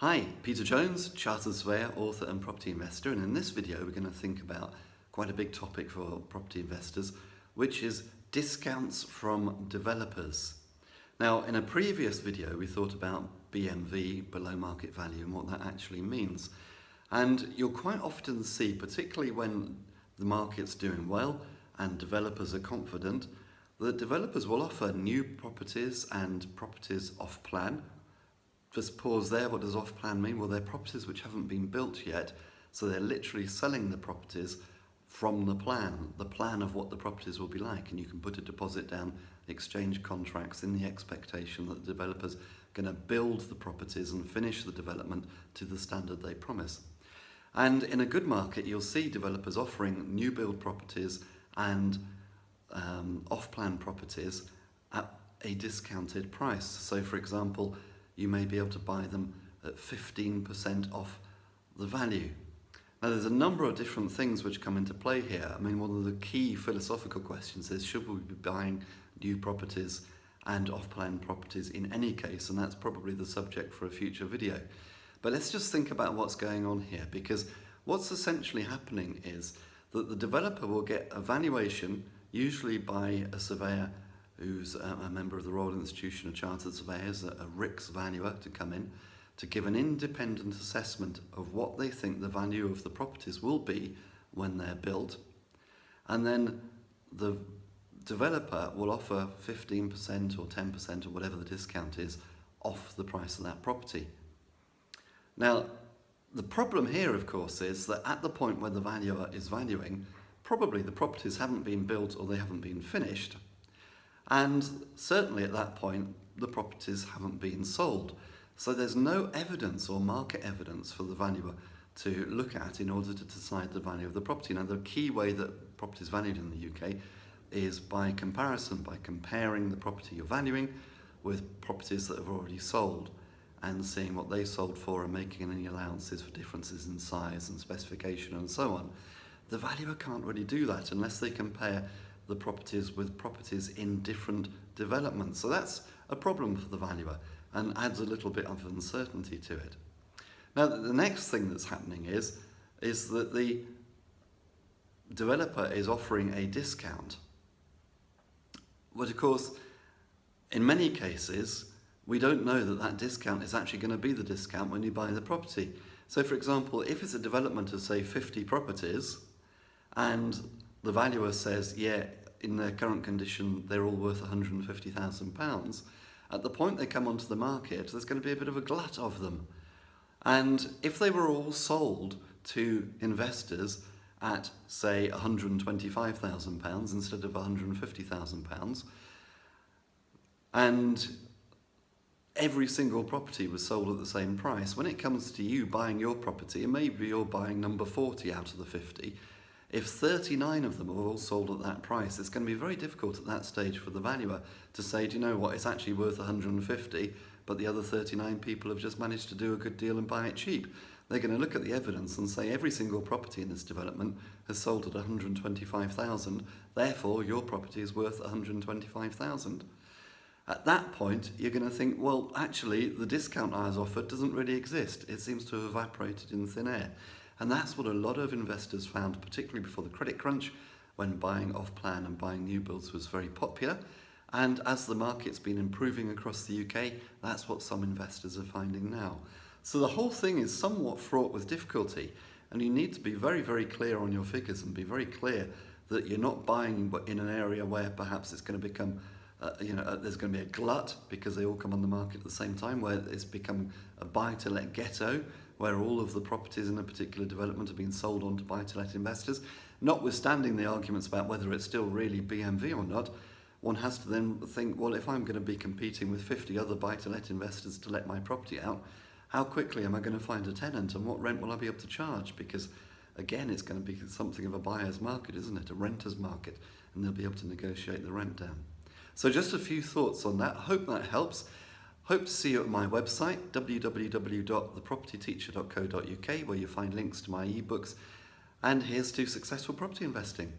Hi, Peter Jones, Chartered Surveyor, author and property investor, and in this video we're going to think about quite a big topic for property investors, which is discounts from developers. Now, in a previous video we thought about BMV, below market value, and what that actually means. And you'll quite often see, particularly when the market's doing well and developers are confident, that developers will offer new properties and properties off plan. Just pause there, what does off plan mean? Well, they're properties which haven't been built yet, so they're literally selling the properties from the plan of what the properties will be like, and you can put a deposit down, exchange contracts in the expectation that the developer's going to build the properties and finish the development to the standard they promise. And in a good market, you'll see developers offering new build properties and off-plan properties at a discounted price. So for example, you may be able to buy them at 15% off the value. Now there's a number of different things which come into play here. I mean, one of the key philosophical questions is, should we be buying new properties and off-plan properties in any case? And that's probably the subject for a future video. But let's just think about what's going on here, because what's essentially happening is that the developer will get a valuation, usually by a surveyor who's a member of the Royal Institution of Chartered Surveyors, a FRICS valuer, to come in to give an independent assessment of what they think the value of the properties will be when they're built. And then the developer will offer 15% or 10% or whatever the discount is off the price of that property. Now, the problem here, of course, is that at the point where the valuer is valuing, probably the properties haven't been built or they haven't been finished. And certainly at that point, the properties haven't been sold. So there's no evidence or market evidence for the valuer to look at in order to decide the value of the property. Now, the key way that property is valued in the UK is by comparison, by comparing the property you're valuing with properties that have already sold and seeing what they sold for and making any allowances for differences in size and specification and so on. The valuer can't really do that unless they compare the properties with properties in different developments. So that's a problem for the valuer and adds a little bit of uncertainty to it. Now, the next thing that's happening is that the developer is offering a discount. But of course, in many cases, we don't know that that discount is actually going to be the discount when you buy the property. So for example, if it's a development of say 50 properties and the valuer says, yeah, in their current condition, they're all worth £150,000. At the point they come onto the market, there's going to be a bit of a glut of them. And if they were all sold to investors at, say, £125,000 instead of £150,000, and every single property was sold at the same price, when it comes to you buying your property, and maybe you're buying number 40 out of the 50, if 39 of them are all sold at that price, it's going to be very difficult at that stage for the valuer to say, do you know what, it's actually worth 150, but the other 39 people have just managed to do a good deal and buy it cheap. They're going to look at the evidence and say every single property in this development has sold at 125,000, therefore your property is worth 125,000. At that point, you're going to think, well, actually, the discount I was offered doesn't really exist. It seems to have evaporated in thin air. And that's what a lot of investors found, particularly before the credit crunch, when buying off-plan and buying new builds was very popular. And as the market's been improving across the UK, that's what some investors are finding now. So the whole thing is somewhat fraught with difficulty, and you need to be very, very clear on your figures and be very clear that you're not buying in an area where perhaps it's going to become there's going to be a glut because they all come on the market at the same time, where it's become a buy-to-let ghetto, where all of the properties in a particular development have been sold on to buy-to-let investors. Notwithstanding the arguments about whether it's still really BMV or not, one has to then think, well, if I'm going to be competing with 50 other buy-to-let investors to let my property out, how quickly am I going to find a tenant and what rent will I be able to charge? Because again, it's going to be something of a buyer's market, isn't it? A renter's market, and they'll be able to negotiate the rent down. So just a few thoughts on that. Hope that helps. Hope to see you at my website, www.thepropertyteacher.co.uk, where you find links to my ebooks. And here's to successful property investing.